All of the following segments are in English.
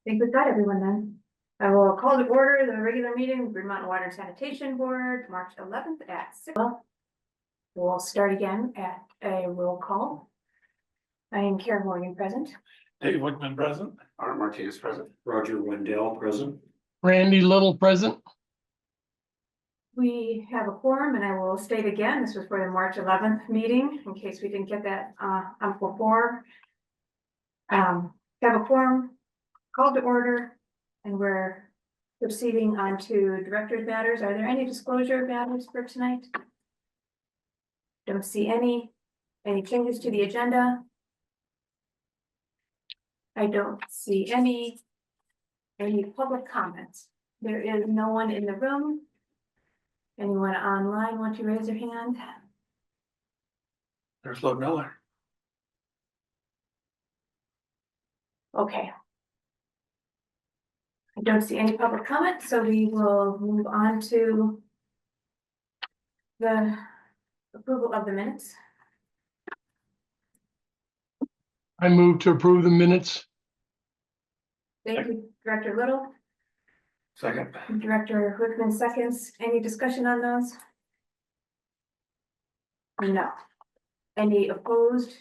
think we've got everyone then. I will call to order the regular meeting of Green Mountain Water Sanitation Board, March 11th at 6. We'll start again at a roll call. I am Karen Morgan, present. Dave Wickman, present. Art Martinez, present. Roger Wendell, present. Randy Little, present. We have a quorum, and I will state again, this was for the March 11th meeting, in case we didn't get that on before. Have a quorum, called to order, and we're proceeding on to director's matters. Are there any disclosure matters for tonight? Don't see any. Any changes to the agenda? I don't see any public comments. There is no one in the room. Anyone online want to raise their hand? There's Lord Miller. Okay. I don't see any public comment, so we will move on to the approval of the minutes. I move to approve the minutes. Thank you, Director Little. Second. Director Wickman seconds. Any discussion on those? No. Any opposed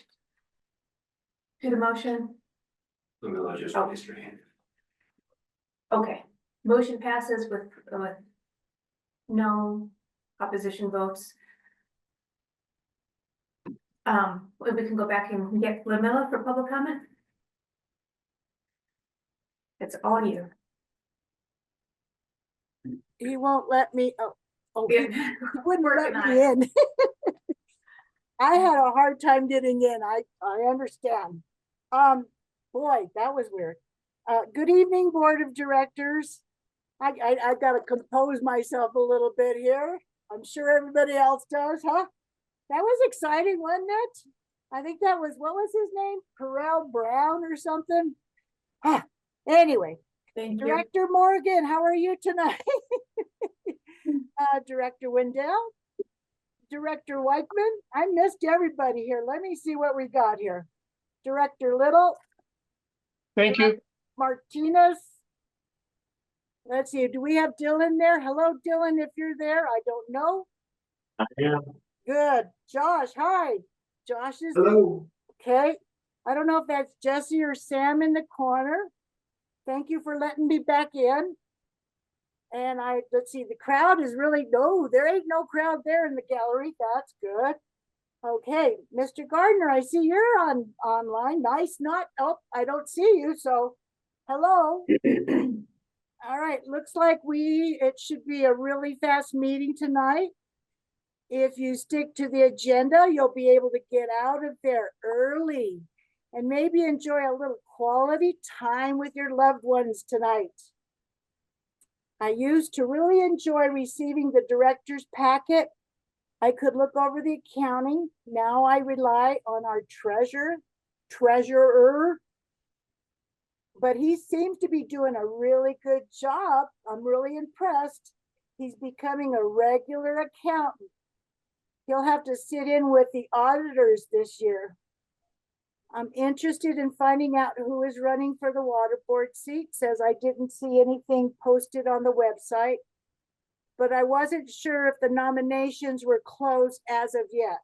to the motion? The Miller just raised your hand. Okay, motion passes with no opposition votes. We can go back and get Lamilla for public comment. It's all you. He won't let me, Yeah. he wouldn't Working let on me in. I had a hard time getting in, I understand. Boy, that was weird. Good evening, Board of Directors. I gotta compose myself a little bit here. I'm sure everybody else does, huh? That was exciting, wasn't it? I think that was, what was his name? Perel Brown or something? Huh. Anyway, Thank you. Director Morgan, how are you tonight? Director Wendell, Director Weichman, I missed everybody here. Let me see what we got here. Director Little. Thank you. Martinez. Let's see, do we have Dylan there? Hello, Dylan, if you're there. I don't know. I am. Good. Josh, hi. Josh is Hello. okay. I don't know if that's Jesse or Sam in the corner. Thank you for letting me back in. And let's see, the crowd is really, no, there ain't no crowd there in the gallery. That's good. Okay, Mr. Gardner, I see you're online. Nice, oh, I don't see you, so hello. All right, looks like it should be a really fast meeting tonight. If you stick to the agenda, you'll be able to get out of there early and maybe enjoy a little quality time with your loved ones tonight. I used to really enjoy receiving the director's packet. I could look over the accounting. Now I rely on our treasurer, but he seems to be doing a really good job. I'm really impressed. He's becoming a regular accountant. He'll have to sit in with the auditors this year. I'm interested in finding out who is running for the water board seat. Says I didn't see anything posted on the website, but I wasn't sure if the nominations were closed as of yet.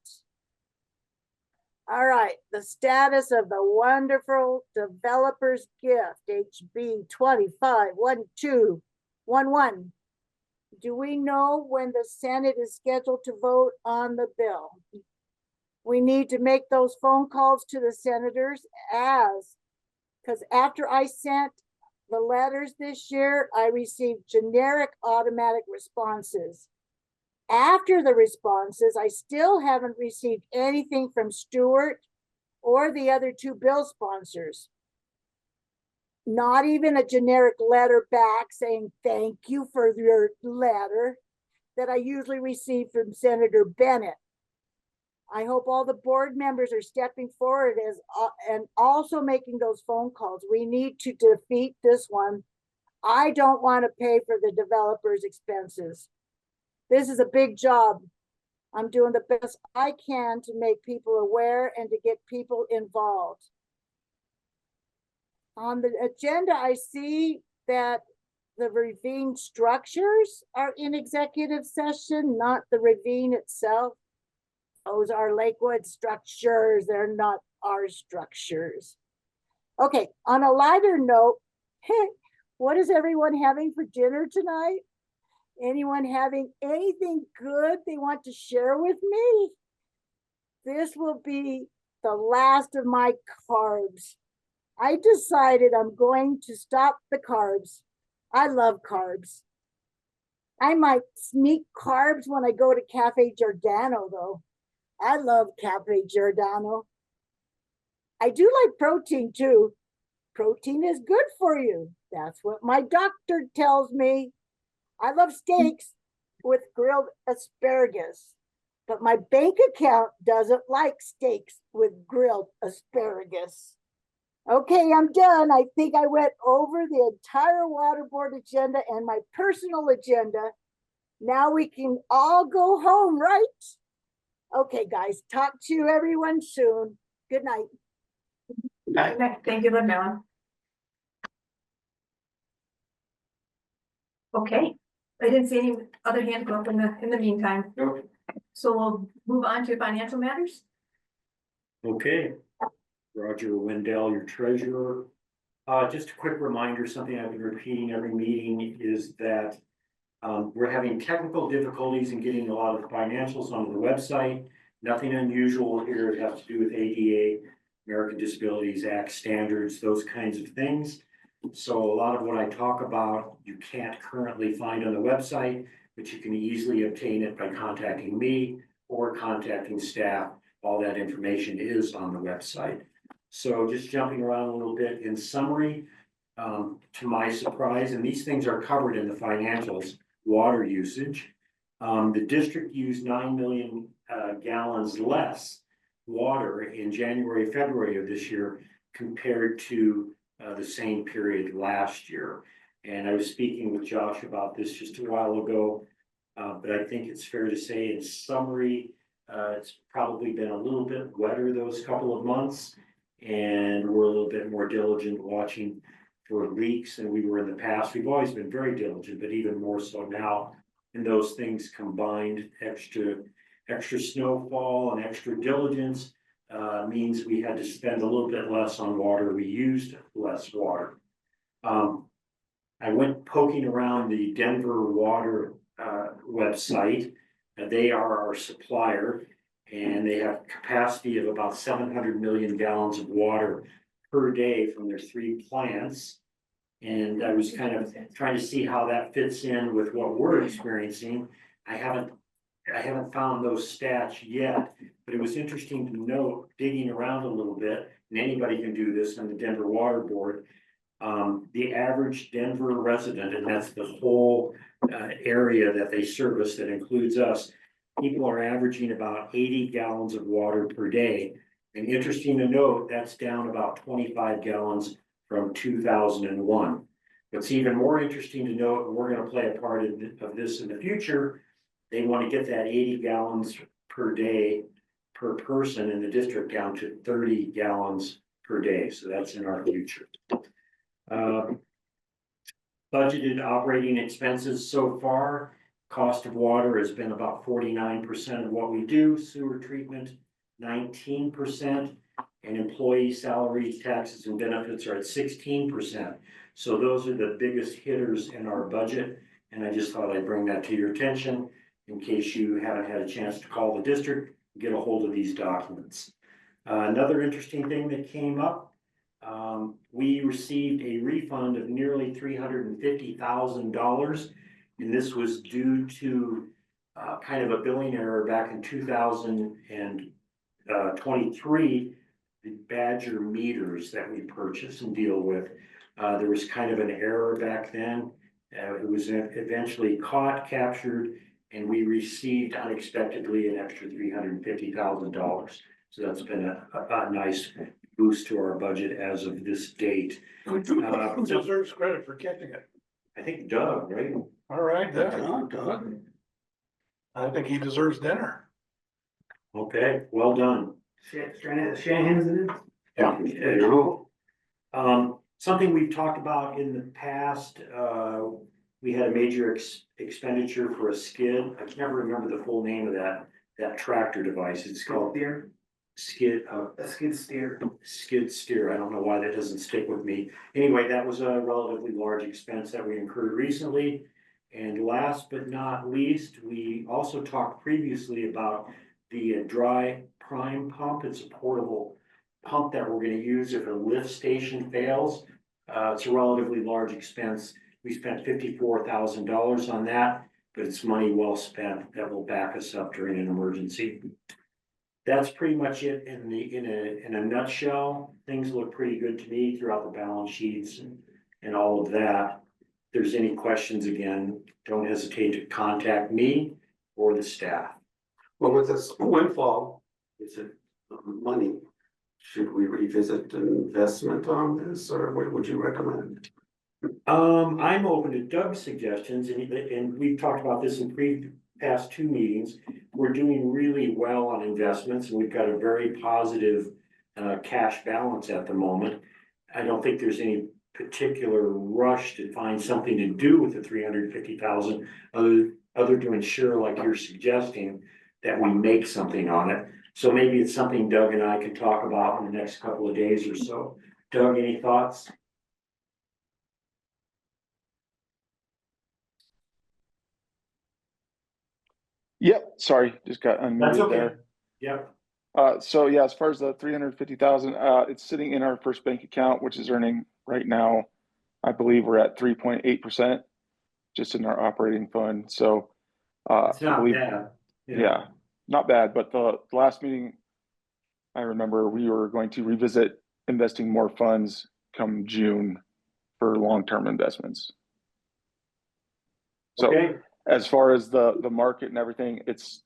All right, the status of the wonderful developer's gift, HB 251211. Do we know when the Senate is scheduled to vote on the bill? We need to make those phone calls to the senators because after I sent the letters this year, I received generic automatic responses. After the responses, I still haven't received anything from Stewart or the other two bill sponsors. Not even a generic letter back saying thank you for your letter that I usually receive from Senator Bennett. I hope all the board members are stepping forward and also making those phone calls. We need to defeat this one. I don't want to pay for the developer's expenses. This is a big job. I'm doing the best I can to make people aware and to get people involved. On the agenda, I see that the ravine structures are in executive session, not the ravine itself. Those are Lakewood structures, they're not our structures. Okay, on a lighter note, what is everyone having for dinner tonight? Anyone having anything good they want to share with me? This will be the last of my carbs. I decided I'm going to stop the carbs. I love carbs. I might sneak carbs when I go to Cafe Giordano, though. I love Cafe Giordano. I do like protein too. Protein is good for you. That's what my doctor tells me. I love steaks with grilled asparagus, but my bank account doesn't like steaks with grilled asparagus. Okay, I'm done. I think I went over the entire water board agenda and my personal agenda. Now we can all go home, right? Okay, guys, talk to everyone soon. Good night. Okay, thank you, Linda. Okay, I didn't see any other hand go up in the meantime, Nope. so we'll move on to financial matters. Okay. Roger Wendell, your treasurer. Just a quick reminder, something I've been repeating every meeting is that we're having technical difficulties in getting a lot of the financials onto the website. Nothing unusual here. It has to do with ADA, American Disabilities Act standards, those kinds of things. So a lot of what I talk about, you can't currently find on the website, but you can easily obtain it by contacting me or contacting staff. All that information is on the website. So just jumping around a little bit in summary, to my surprise, and these things are covered in the financials, water usage. The district used 9 million gallons less water in January, February of this year compared to the same period last year. And I was speaking with Josh about this just a while ago, but I think it's fair to say in summary, it's probably been a little bit wetter those couple of months, and we're a little bit more diligent watching for leaks than we were in the past. We've always been very diligent, but even more so now. And those things combined, extra snowfall and extra diligence, means we had to spend a little bit less on water. We used less water. I went poking around the Denver Water website. They are our supplier, and they have capacity of about 700 million gallons of water per day from their 3 plants. And I was kind of trying to see how that fits in with what we're experiencing. I haven't found those stats yet, but it was interesting to note, digging around a little bit, and anybody can do this on the Denver Water Board. The average Denver resident, and that's the whole area that they service, that includes us, people are averaging about 80 gallons of water per day. And interesting to note, that's down about 25 gallons from 2001. What's even more interesting to note, and we're going to play a part of this in the future, they want to get that 80 gallons per day per person in the district down to 30 gallons per day. So that's in our future. Budgeted operating expenses so far, cost of water has been about 49% of what we do, sewer treatment 19%, and employee salaries, taxes, and benefits are at 16%. So those are the biggest hitters in our budget, and I just thought I'd bring that to your attention in case you haven't had a chance to call the district, get a hold of these documents. Another interesting thing that came up, we received a refund of nearly $350,000, and this was due to kind of a billing error back in 2023. The Badger meters that we purchase and deal with, there was kind of an error back then. It was eventually caught, captured, and we received unexpectedly an extra $350,000. So that's been a nice boost to our budget as of this date. Who deserves credit for catching it? I think Doug, right? All right, Doug. I think he deserves dinner. Okay, well done. Shanahan's it is? Yeah. Yeah. something we've talked about in the past, we had a major expenditure for a skid. I can never remember the full name of that tractor device. It's called skid, A skid steer. skid steer. I don't know why that doesn't stick with me. Anyway, that was a relatively large expense that we incurred recently. And last but not least, we also talked previously about the dry prime pump. It's a portable pump that we're gonna use if a lift station fails. It's a relatively large expense. We spent $54,000 on that, but it's money well spent that will back us up during an emergency. That's pretty much it in a nutshell. Things look pretty good to me throughout the balance sheets and all of that. If there's any questions, again, don't hesitate to contact me or the staff. Well, with this windfall, is it money? Should we revisit investment on this, or what would you recommend? I'm open to Doug's suggestions, and we've talked about this in past two meetings. We're doing really well on investments, and we've got a very positive cash balance at the moment. I don't think there's any particular rush to find something to do with the 350,000, other to ensure, like you're suggesting, that we make something on it. So maybe it's something Doug and I can talk about in the next couple of days or so. Doug, any thoughts? Yep, sorry, just got That's unmuted okay. there. Yep. So yeah, as far as the 350,000, it's sitting in our first bank account, which is earning right now, I believe we're at 3.8% just in our operating fund. So It's I not believe, bad. yeah, not bad. But the last meeting, I remember we were going to revisit investing more funds come June for long-term investments. So Okay. as far as the market and everything, it's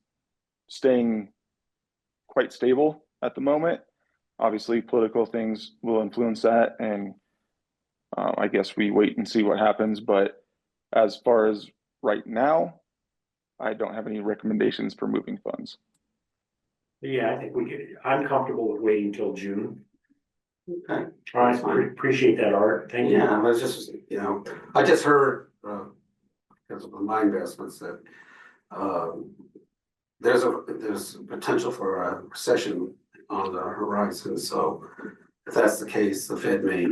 staying quite stable at the moment. Obviously, political things will influence that, and I guess we wait and see what happens. But as far as right now, I don't have any recommendations for moving funds. Yeah, I think we could, I'm comfortable with waiting till June. Okay, All right, that's fine. appreciate that, Art. Thank you. Yeah, I was just, I just heard, because of my investments that, there's potential for a recession on the horizon, so if that's the case, the Fed may,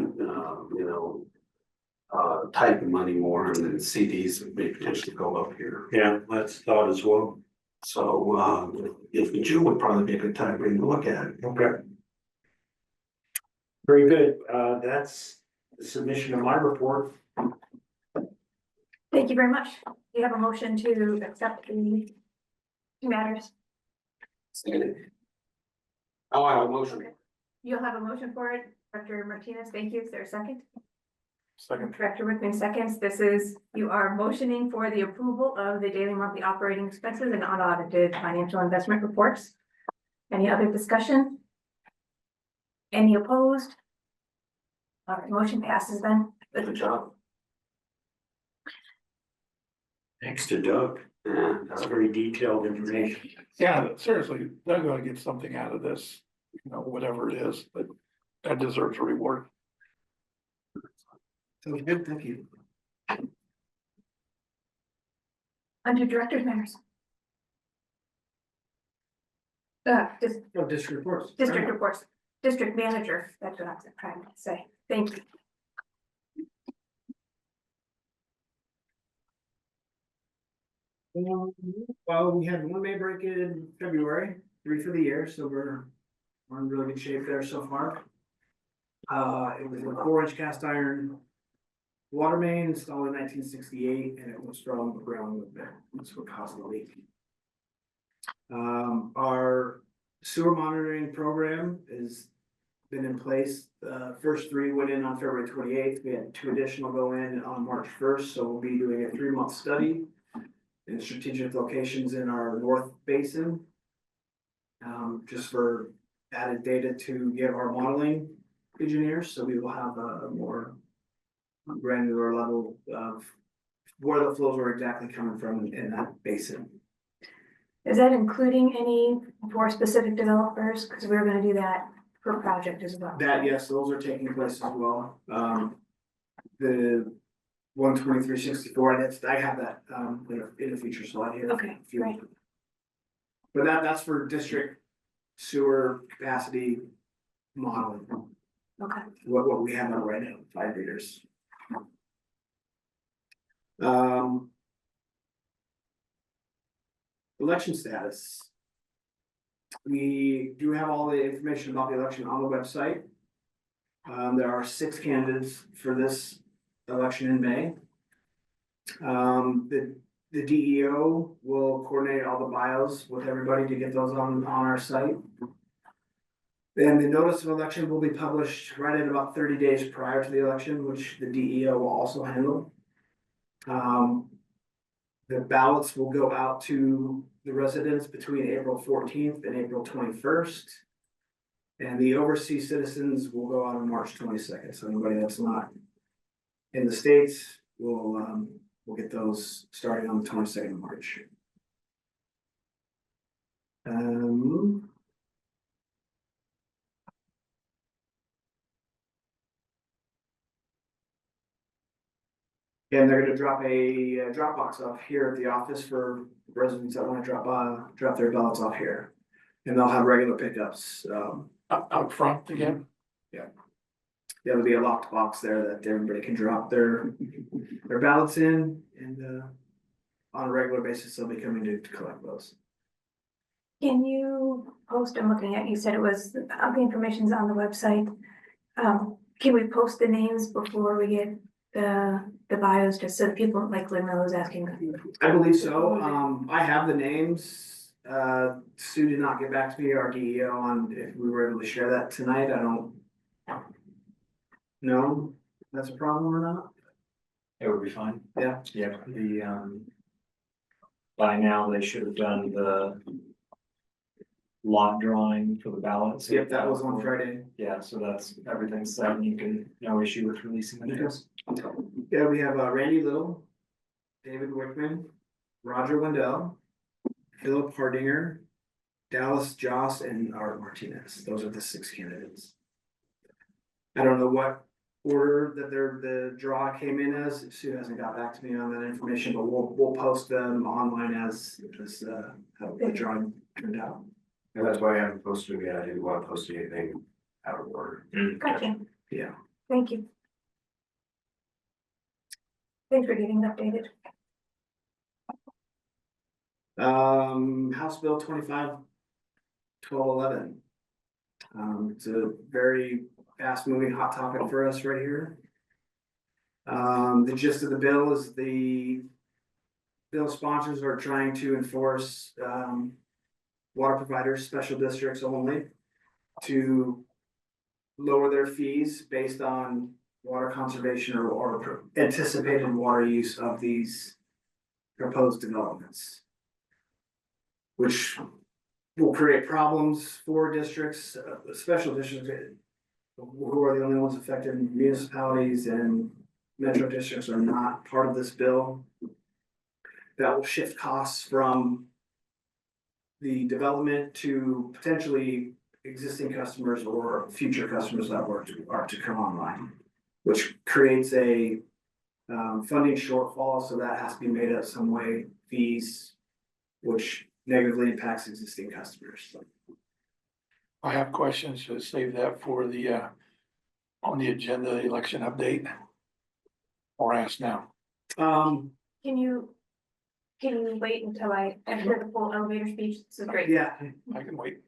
tighten money more, and then CDs may potentially go up here. Yeah, that's thought as well. So, if June would probably be a good time for you to look at it. Okay. Very good. That's the submission of my report. Thank you very much. Do you have a motion to accept the two matters? Oh, I have a motion. You'll have a motion for it, Director Martinez. Thank you. Is there a second? Second. Director Wickman seconds. You are motioning for the approval of the daily monthly operating expenses and unaudited financial investment reports. Any other discussion? Any opposed? All right, motion passes then. Good job. Thanks to Doug. Yeah, That's very detailed information. Yeah, seriously, they're gonna get something out of this, whatever it is, but that deserves a reward. So good, thank you. Under director's matters. Oh, district reports. District reports, district manager, that's what I was trying to say. Thank you. Well, we had one May break in February, 3 for the year, so we're in really good shape there so far. It was a 4-inch cast iron water main installed in 1968, and it was from the ground movement. That's what caused the leak. Our sewer monitoring program has been in place. First 3 went in on February 28th. We had 2 additional go in on March 1st, so we'll be doing a 3-month study in strategic locations in our north basin. Just for added data to give our modeling engineers, so we will have a more granular level of where the flows are exactly coming from in that basin. Is that including any for specific developers? Because we're gonna do that per project as well. That, yes, those are taking place as well. The 12364, that's, I have that, in a future slide here. Okay, If you- great. But that's for district sewer capacity modeling, Okay. what we have on right now, 5 meters. Election status. We do have all the information about the election on the website. There are 6 candidates for this election in May. The DEO will coordinate all the bios with everybody to get those on our site. Then the notice of election will be published right at about 30 days prior to the election, which the DEO will also handle. The ballots will go out to the residents between April 14th and April 21st. And the overseas citizens will go out on March 22nd. So anybody that's not in the States will get those starting on the 22nd of March. And they're gonna drop a Dropbox off here at the office for residents that wanna drop their ballots off here. And they'll have regular pickups. Out front again? There'll be a locked box there that everybody can drop their ballots in, and on a regular basis, they'll be coming to collect those. Can you post, I'm looking at, you said it was, all the information's on the website. Can we post the names before we get the bios, just so that people, like Linda was asking? I believe so. I have the names. Sue did not get back to me, our DEO, on if we were able to share that tonight. I don't know if that's a problem or not. It would be fine. Yeah. Yeah, by now they should have done the lot drawing for the ballots. Yep, that was on Friday. Yeah, so that's, everything's set, and you can, no issue with releasing the names. Yeah, we have Randy Little, David Wickman, Roger Wendell, Philip Hardinger, Dallas Joss, and Art Martinez. Those are the 6 candidates. I don't know what order that the draw came in as. Sue hasn't got back to me on that information, but we'll post them online as how the drawing turned out. And that's why I haven't posted it yet. I didn't want to post anything out of order. Gotcha. Yeah. Thank you. Thanks for getting updated. House Bill 25-1211. It's a very fast moving hot topic for us right here. The gist of the bill is the bill sponsors are trying to enforce water providers, special districts only, to lower their fees based on water conservation or anticipated water use of these proposed developments, which will create problems for districts, special districts, who are the only ones affected. Municipalities and metro districts are not part of this bill. That will shift costs from the development to potentially existing customers or future customers that are to come online, which creates a funding shortfall, so that has to be made up some way, fees, which negatively impacts existing customers. I have questions, should save that for the on the agenda, the election update. Or ask now. Can you wait until I hear the full elevator speech? This is great. Yeah. I can wait.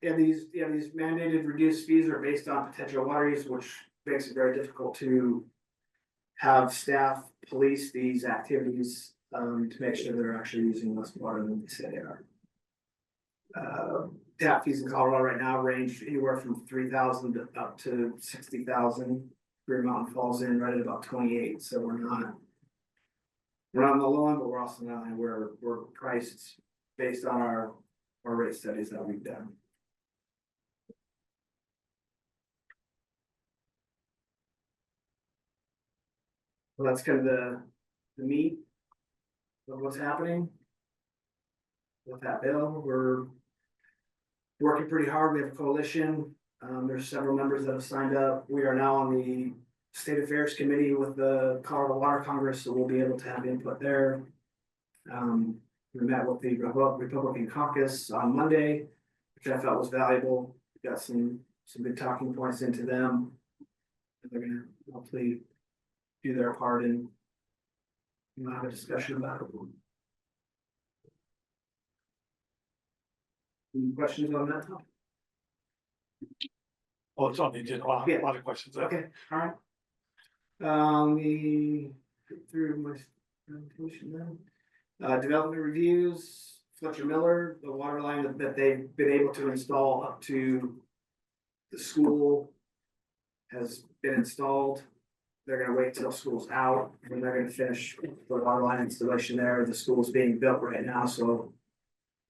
These mandated reduced fees are based on potential water use, which makes it very difficult to have staff police these activities to make sure they're actually using less water than they say they are. Tap fees in Colorado right now range anywhere from 3,000 up to 60,000. Green Mountain falls in right at about 28, so we're not on the low end, but we're also not, we're priced based on our rate studies that we've done. Well, that's kind of the meat of what's happening with that bill. We're working pretty hard. We have a coalition. There's several members that have signed up. We are now on the State Affairs Committee with the Colorado Water Congress, so we'll be able to have input there. We met with the Republican caucus on Monday, which I felt was valuable. We got some good talking points into them. And they're gonna hopefully do their part and have a discussion about it. Any questions on that topic? Well, it's on the agenda, a lot of questions. Okay, all right. We get through my presentation then. Development reviews, Fletcher Miller, the water line that they've been able to install up to the school has been installed. They're gonna wait till school's out and they're gonna finish the water line installation there. The school's being built right now, so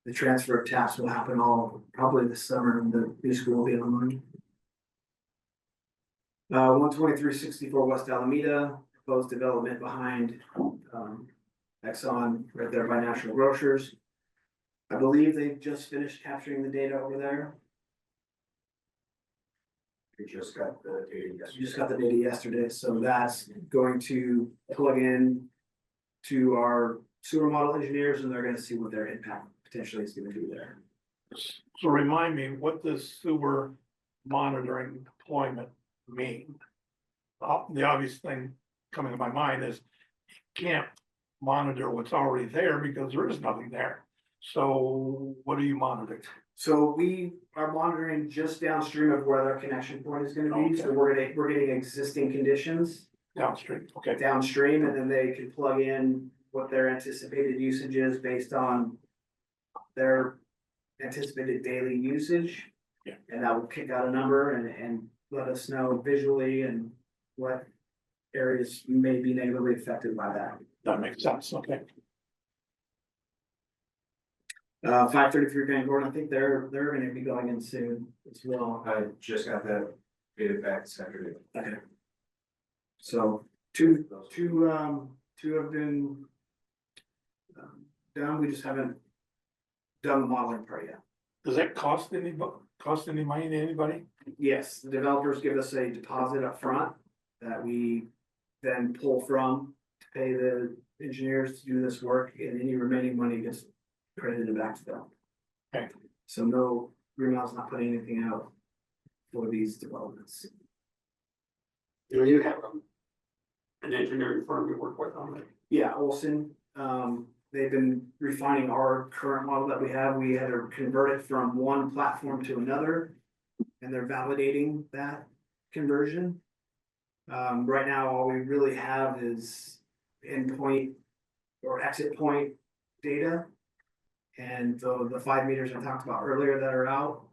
the transfer of taps will happen all probably this summer and the new school will be online. 12364 West Alameda, proposed development behind Exxon right there by National Grocers. I believe they just finished capturing the data over there. We just got the data You yesterday. just got the data yesterday, so that's going to plug in to our sewer model engineers and they're gonna see what their impact potentially is gonna be there. So remind me, what does sewer monitoring deployment mean? The obvious thing coming to my mind is you can't monitor what's already there because there is nothing there. So what are you monitoring? So we are monitoring just downstream of where their connection point is gonna be, so we're getting existing conditions Downstream, okay. downstream, and then they can plug in what their anticipated usage is based on their anticipated daily usage. Yeah. And that will kick out a number and let us know visually and what areas may be negatively affected by that. That makes sense, okay. 533 Van Gordon, I think they're gonna be going in soon as well. I just got that data back Saturday. Okay. So two have been done, we just haven't done the modeling part yet. Does that cost any money to anybody? Yes, the developers give us a deposit up front that we then pull from to pay the engineers to do this work, and any remaining money gets credited back to them. Okay. So no, Greenhouse not putting anything out for these developments. You have an engineering firm you work with on it. Yeah, Olson, they've been refining our current model that we have. We had to convert it from one platform to another. And they're validating that conversion. Right now, all we really have is endpoint or exit point data. And the 5 meters I talked about earlier that are out,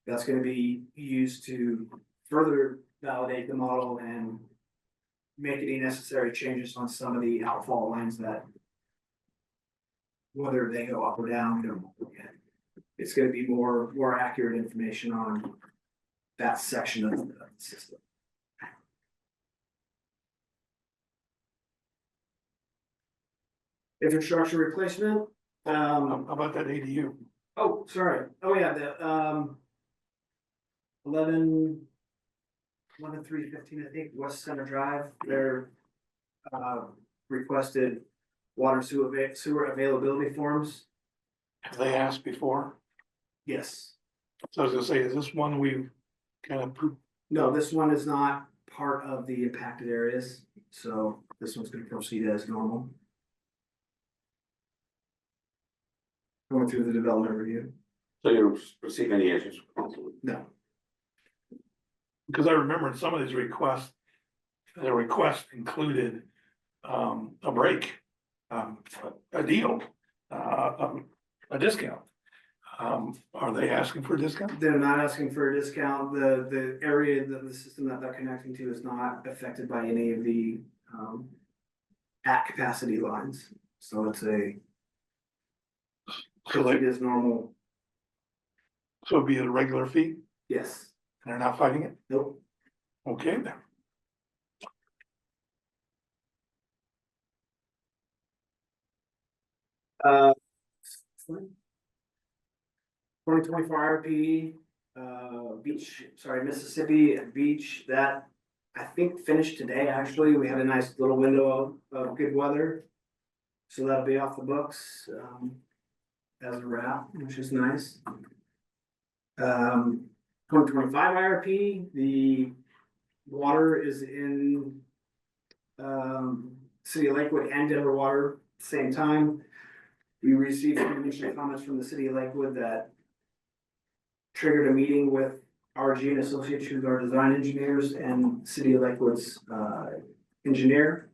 that's gonna be used to further validate the model and make any necessary changes on some of the outfall lines that whether they go up or down, we don't know yet. It's gonna be more accurate information on that section of the system. Infrastructure replacement, How about that ADU? oh, sorry, oh yeah, the 11-315, I think, West Center Drive, they're requested water sewer availability forms. Have they asked before? Yes. So I was gonna say, is this one we've kind of, No, this one is not part of the impacted areas, so this one's gonna proceed as normal. Going through the development review. So you don't receive any answers from council? No. because I remember in some of these requests, the request included a break, a deal, a discount. Are they asking for a discount? They're not asking for a discount. The area that the system that they're connecting to is not affected by any of the at capacity lines. So it's a So it they, is normal. so it'd be a regular fee, Yes. and they're not fighting it? Nope. Okay, then. 2024 RP, Mississippi Beach, that I think finished today, actually. We had a nice little window of good weather. So that'll be off the books, as a wrap, which is nice. 2025 IRP, the water is in, City of Lakewood and Denver Water at the same time. We received some initial comments from the City of Lakewood that triggered a meeting with RG and Associates, who's our design engineers, and City of Lakewood's engineer.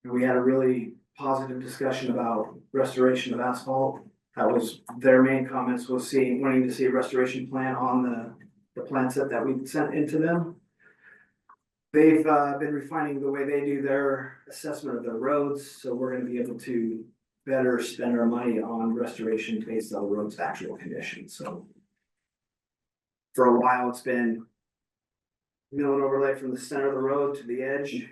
And we had a really positive discussion about restoration of asphalt. That was their main comments, was wanting to see a restoration plan on the plan set that we sent into them. They've been refining the way they do their assessment of their roads, so we're gonna be able to better spend our money on restoration based on the road's actual condition, so. For a while, it's been mill and overlay from the center of the road to the edge.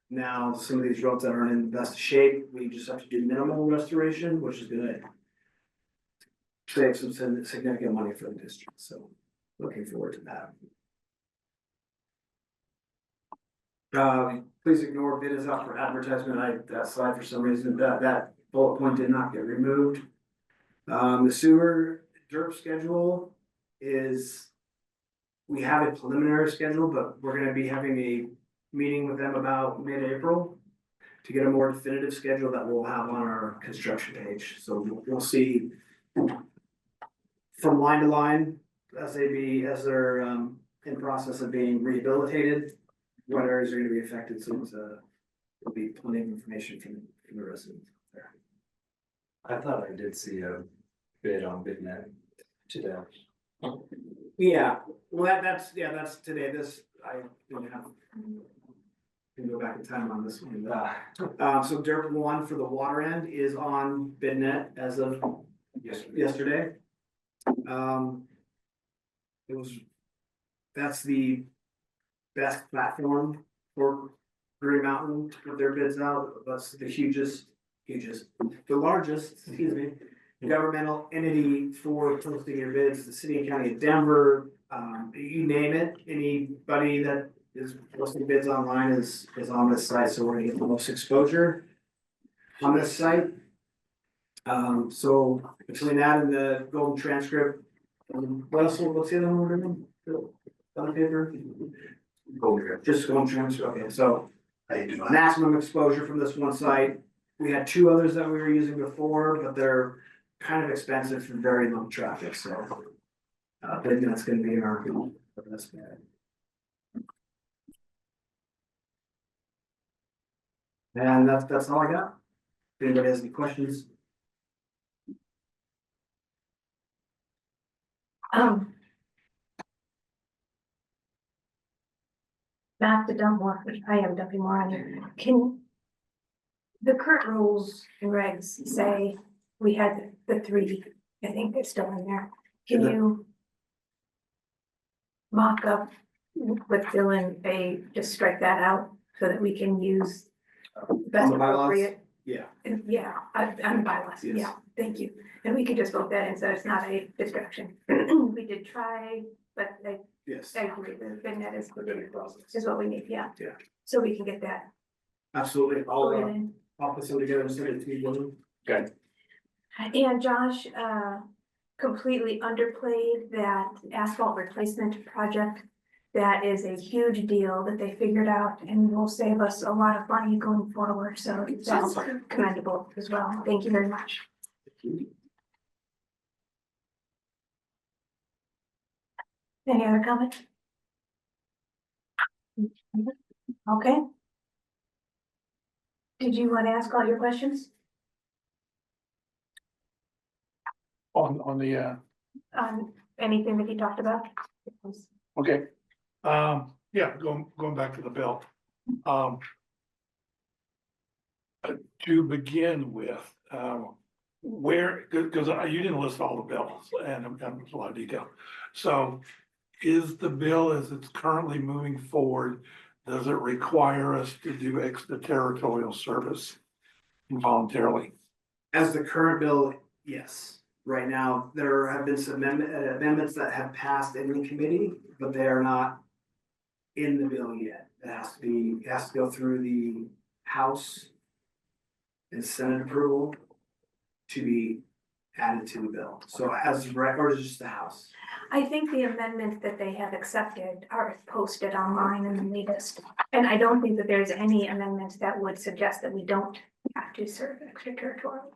Now, some of these roads that aren't in the best shape, we just have to do minimal restoration, which is gonna save some significant money for the district, so looking forward to that. Please ignore bid is out for advertisement. That slide, for some reason, that bullet point did not get removed. The sewer DERP schedule is, we have a preliminary schedule, but we're gonna be having a meeting with them about mid-April to get a more definitive schedule that we'll have on our construction page. So we'll see from line to line as they're in process of being rehabilitated, what areas are gonna be affected, so there'll be plenty of information from the residents there. I thought I did see a bid on BidNet today. Yeah, well, that's today, I don't have. Can go back in time on this one. So DERP 1 for the water end is on BidNet as of yesterday. That's the best platform for Green Mountain to put their bids out. That's the largest, excuse me, governmental entity for posting your bids. The city and county of Denver, you name it, anybody that is posting bids online is on this site, so we're gonna get the most exposure on this site. So between that and the golden transcript, what's the other one we're doing? On the paper? Just golden transcript, okay, so maximum exposure from this one site. We had two others that we were using before, but they're kind of expensive for very low traffic, so. I think that's gonna be our best bet. And that's all I got. If anybody has any questions? Not to dump more, which I am dumping more on you. Can the current rules and regs say we had the three, I think they're still in there. Can you mock up with Dylan, just strike that out so that we can use best On the bylaws? appropriate? Yeah. Yeah, on the bylaws, Yes. yeah, thank you. And we could just vote that in, so it's not a distraction. We did try, but Yes, I agree, the net is what we need, yeah. Yeah. So we can get that. absolutely. voted in. I'll put some together and send it to you. Okay. And Josh, completely underplayed that asphalt replacement project. That is a huge deal that they figured out and will save us a lot of money going forward, so that's commendable as well. Thank you very much. Any other comments? Okay. Did you want to ask all your questions On the, on anything that he talked about? okay, yeah, going back to the bill. To begin with, where, because you didn't list all the bills, and there's a lot of detail. So is the bill as it's currently moving forward, does it require us to do extraterritorial service voluntarily? As the current bill, yes. right now, there have been some amendments that have passed in the committee, but they are not in the bill yet. It has to go through the House and Senate approval to be added to the bill. So as or is it just the House? I think the amendments that they have accepted are posted online in the latest. And I don't think that there's any amendments that would suggest that we don't have to serve extraterritorial.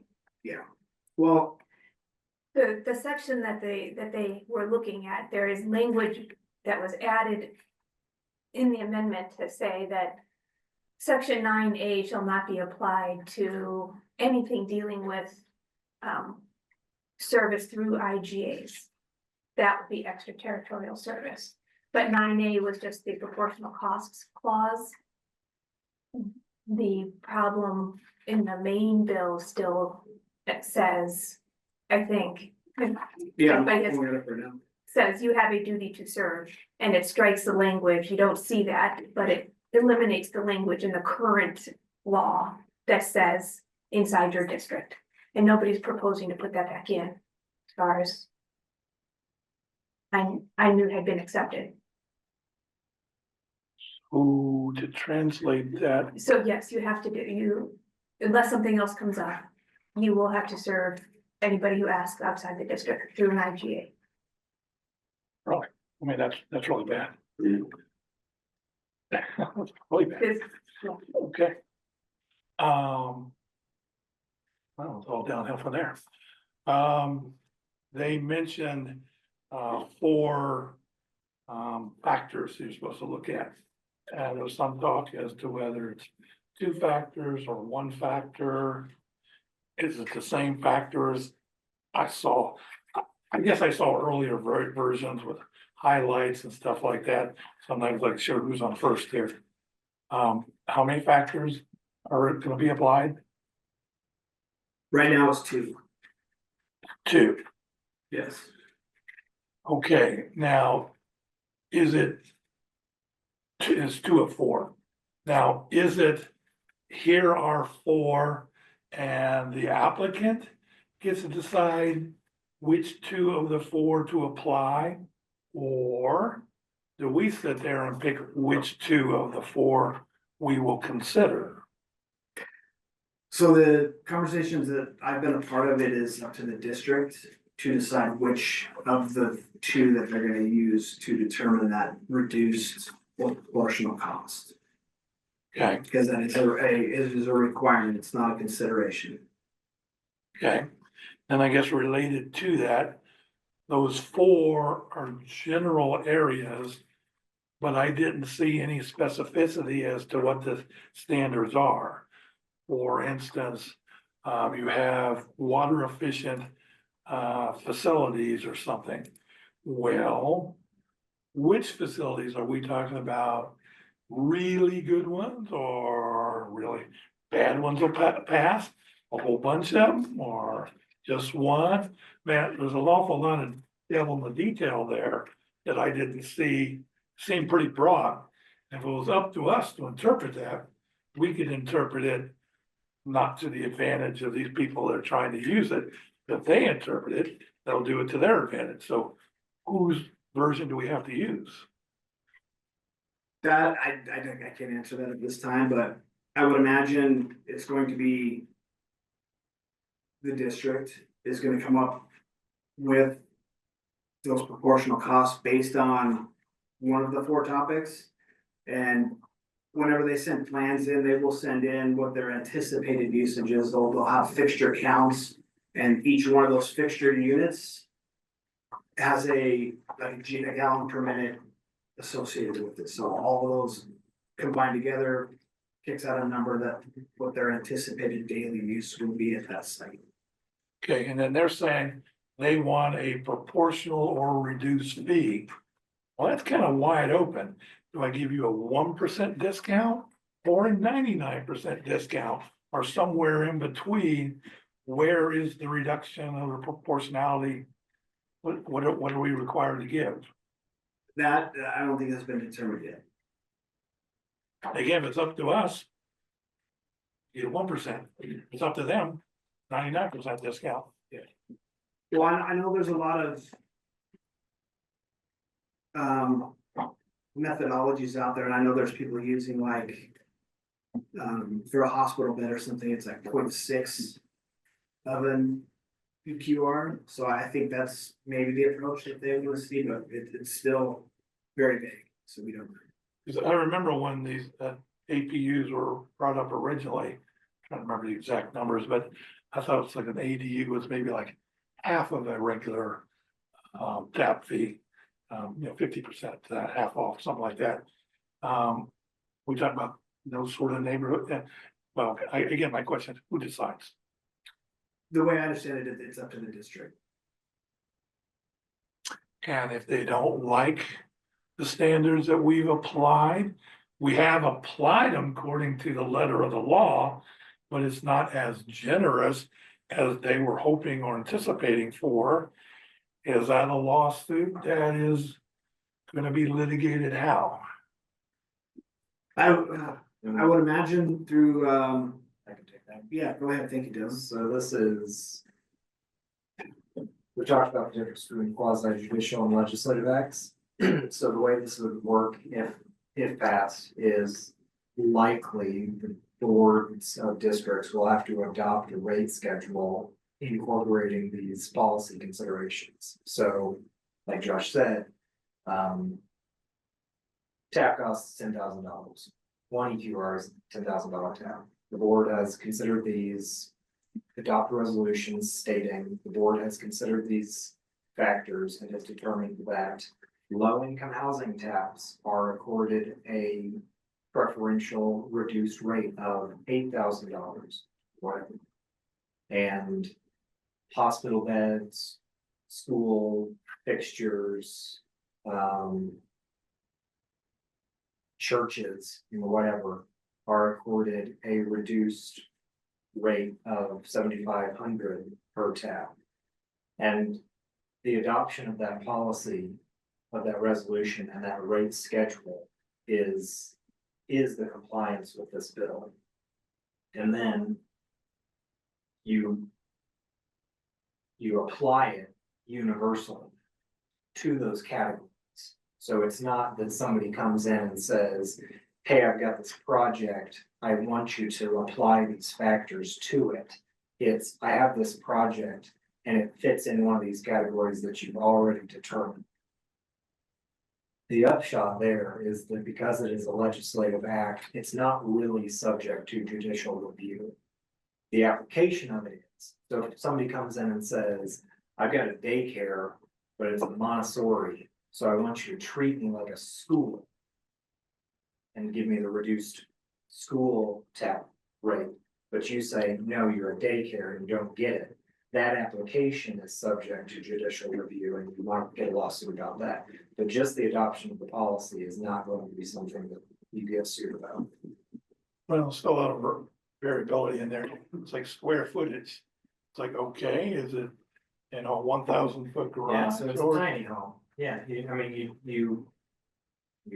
Well, The section that they were looking at, there is language that was added in the amendment to say that section 9A shall not be applied to anything dealing with service through IGAs. That would be extraterritorial service. But 9A was just the proportional costs clause. The problem in the main bill still, it says, I think. yeah, I'm I guess- pulling it up right now. Says you have a duty to serve, and it strikes the language, you don't see that, but it eliminates the language in the current law that says inside your district. And nobody's proposing to put that back in, as far as I knew had been accepted. Who to translate that, So yes, you have to unless something else comes up, you will have to serve anybody who asks outside the district through an IGA. I mean, that's really bad. Yeah. That's really bad, Because okay. Well, it's all downhill from there. They mentioned, 4 factors you're supposed to look at. And there was some talk as to whether it's 2 factors or 1 factor. Is it the same factors I saw? I guess I saw earlier versions with highlights and stuff like that. Sometimes like show who's on first here. How many factors are gonna be applied? Right now it's 2. 2. Yes. Okay, now, is it? It's 2 of 4. Now, is it, here are 4 and the applicant gets to decide which 2 of the 4 to apply? Or do we sit there and pick which 2 of the 4 we will consider? So the conversations that I've been a part of, it is up to the district to decide which of the 2 that they're gonna use to determine that reduced proportional cost. Okay, Because that is it is a requirement, it's not a consideration. okay. And I guess related to that, those 4 are general areas. But I didn't see any specificity as to what the standards are. For instance, you have water efficient facilities or something. Well, which facilities are we talking about? Really good ones or really bad ones will pass? A whole bunch of them or just one? Man, there's an awful lot of devil in the detail there that I didn't see, seemed pretty broad. If it was up to us to interpret that, we could interpret it not to the advantage of these people that are trying to use it. If they interpret it, they'll do it to their advantage. So whose version do we have to use? That, I can't answer that at this time, but I would imagine it's going to be. The district is gonna come up with. Those proportional costs based on one of the 4 topics. And whenever they send plans in, they will send in what their anticipated usage is. They'll have fixture counts. And each one of those fixture units has a gallon per minute associated with it. So all of those combined together kicks out a number that what their anticipated daily use would be at that site. Okay, and then they're saying they want a proportional or reduced fee. Well, that's kind of wide open. Do I give you a 1% discount or a 99% discount or somewhere in between? Where is the reduction of the proportionality? What are we required to give? That, I don't think has been determined yet. Again, if it's up to us. You get 1%. It's up to them, 99% discount. Well, I know there's a lot of methodologies out there, and I know there's people using like for a hospital bed or something, it's like 0.6 of an UQR, so I think that's maybe the approach that they want to see, but it's still very vague, so we don't. Because I remember when these APUs were brought up originally, trying to remember the exact numbers, but I thought it's like an ADU was maybe like half of a regular tap fee, 50% to that, half off, something like that. We talk about those sort of neighborhood, well, again, my question is, who decides? The way I understand it, it's up to the district. And if they don't like the standards that we've applied, we have applied them according to the letter of the law, but it's not as generous as they were hoping or anticipating for. Is that a lawsuit that is gonna be litigated how? I would imagine through, I can take that. yeah, go ahead, thank you, Dylan. So this is. We talked about the difference between quasi judicial and legislative acts. So the way this would work if passed is likely the boards of districts will have to adopt a rate schedule incorporating these policy considerations. So like Josh said, tap costs $10,000. One EQR is $10,000 tap. The board has considered these, adopt resolutions stating the board has considered these factors and has determined that low-income housing taps are accorded a preferential reduced rate of $8,000. And hospital beds, school fixtures, churches, whatever, are accorded a reduced rate of $7,500 per tap. And the adoption of that policy, of that resolution and that rate schedule is the compliance with this bill. And then you apply it universally to those categories. So it's not that somebody comes in and says, hey, I've got this project, I want you to apply these factors to it. It's, I have this project and it fits in one of these categories that you've already determined. The upshot there is that because it is a legislative act, it's not really subject to judicial review. The application of it is. So if somebody comes in and says, I've got a daycare, but it's a Montessori, so I want you to treat me like a school and give me the reduced school tap rate, but you say, no, you're a daycare and you don't get it. That application is subject to judicial review and you might get a lawsuit about that. But just the adoption of the policy is not going to be something that you get sued about. Well, still a lot of variability in there. It's like square footage. It's like, okay, is it, 1,000-foot Yeah, garage? so it's a or- tiny home. Yeah, you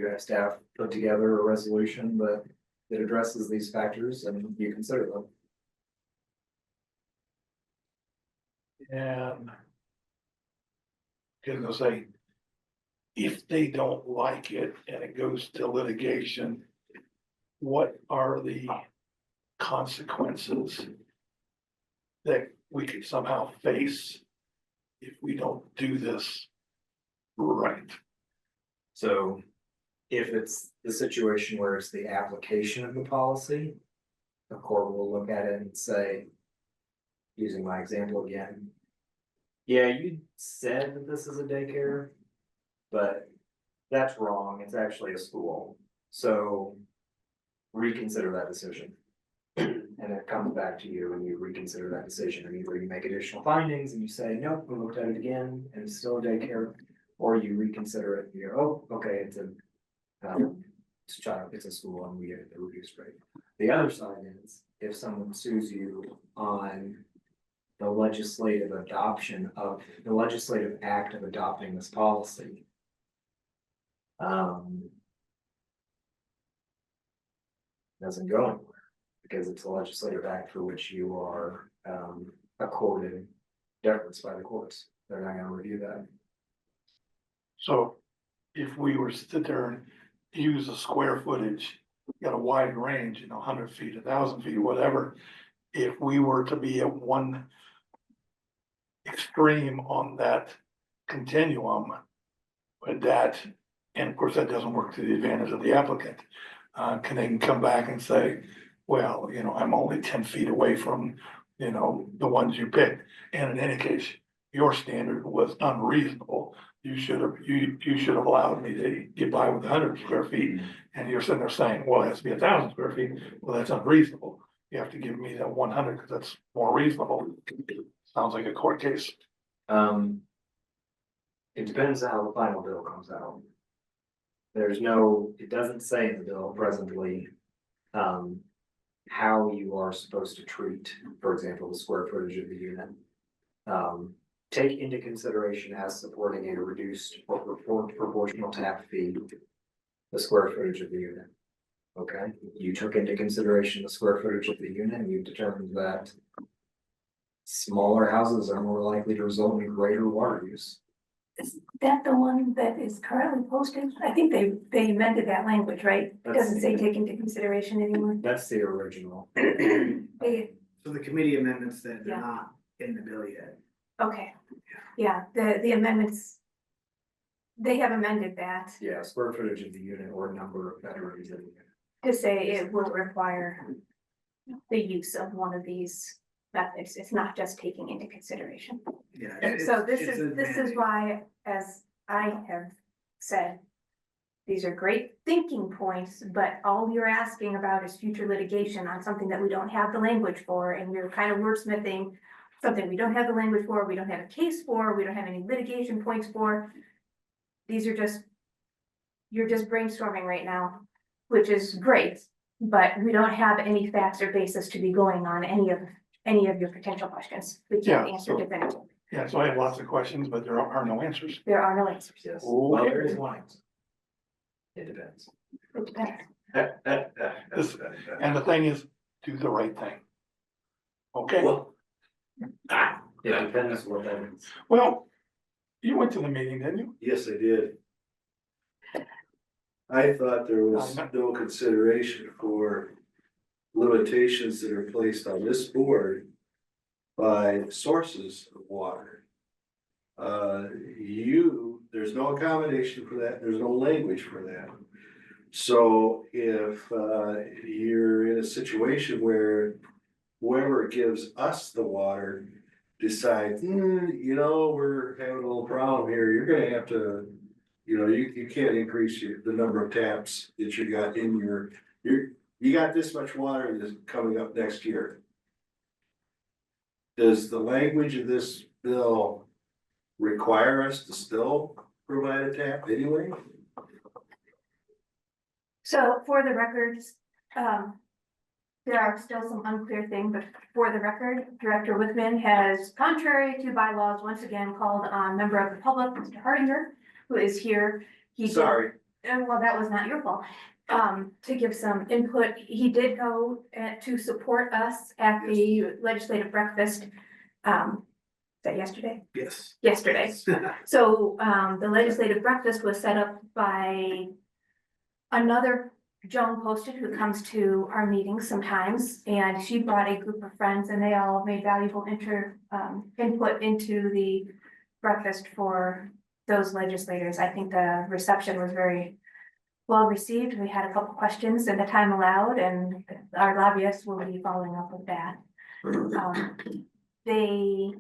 have staff put together a resolution that addresses these factors and you consider them. And gonna say, if they don't like it and it goes to litigation, what are the consequences that we could somehow face if we don't do this right? So if it's the situation where it's the application of the policy, the court will look at it and say, using my example again, yeah, you said that this is a daycare, but that's wrong. It's actually a school. So reconsider that decision. And it comes back to you and you reconsider that decision, and either you make additional findings and you say, nope, we looked at it again and it's still a daycare, or you reconsider it and you're, oh, okay, it's a child, it's a school and we get a reduced rate. The other side is if someone sues you on the legislative adoption of the legislative act of adopting this policy. Doesn't go anywhere because it's a legislative act for which you are accorded deference by the courts. They're not gonna review that. So if we were to sit there and use a square footage, got a wide range, 100 feet, 1,000 feet, whatever. If we were to be at one extreme on that continuum, with that, and of course, that doesn't work to the advantage of the applicant. Can they come back and say, well, I'm only 10 feet away from, the ones you picked, and in any case, your standard was unreasonable. You should have allowed me to get by with 100 square feet, and you're sitting there saying, well, it has to be 1,000 square feet, well, that's unreasonable. You have to give me that 100, because that's more reasonable. Sounds like a court case. It depends on how the final bill comes out. It doesn't say in the bill presently, how you are supposed to treat, for example, the square footage of the unit. Take into consideration as supporting a reduced or proportional tap fee, the square footage of the unit. Okay, you took into consideration the square footage of the unit, and you determined that smaller houses are more likely to result in greater water use. Is that the one that is currently posted? I think they amended that language, right? It doesn't say take into consideration anymore. That's the original. They, So the committee amendments that Yeah. are not in the bill yet. okay, yeah, the amendments, they have amended that Yeah, square footage of the unit or number of bedrooms in the unit. to say it will require the use of one of these methods. It's not just taking into consideration. Yeah. So this it's a is mandate. why, as I have said, these are great thinking points, but all you're asking about is future litigation on something that we don't have the language for, and you're kind of wordsmithing something we don't have the language for, we don't have a case for, we don't have any litigation points for. These are just, you're just brainstorming right now, which is great, but we don't have any facts or basis to be going on any of your potential questions. We can't Yeah, answer so- definitively. Yeah, so I have lots of questions, but there are no answers. There are no answers. Yes, well, Okay. there is one. It depends. It depends. And the thing is, do the right thing. Okay, It depends what that is. well, you went to the meeting, didn't you? Yes, I did. I thought there was I know. no consideration for limitations that are placed on this board by sources of water. There's no accommodation for that, there's no language for that. So if you're in a situation where whoever gives us the water decides, we're having a little problem here, you're gonna have to, you can't increase the number of taps that you got in you got this much water that's coming up next year. Does the language of this bill require us to still provide a tap anyway? So for the records, there are still some unclear things, but for the record, Director Wickman has, contrary to bylaws, once again called on member of the public, Mr. Hardinger, who is here. He did- Sorry. Well, that was not your fault. To give some input, he did go to support us at the legislative breakfast. Is that yesterday? Yes. Yesterday. So, the legislative breakfast was set up by another Joan posted who comes to our meetings sometimes, and she brought a group of friends and they all made valuable input into the breakfast for those legislators. I think the reception was very well received. We had a couple questions and the time allowed, and our lobbyists will be following up with that. They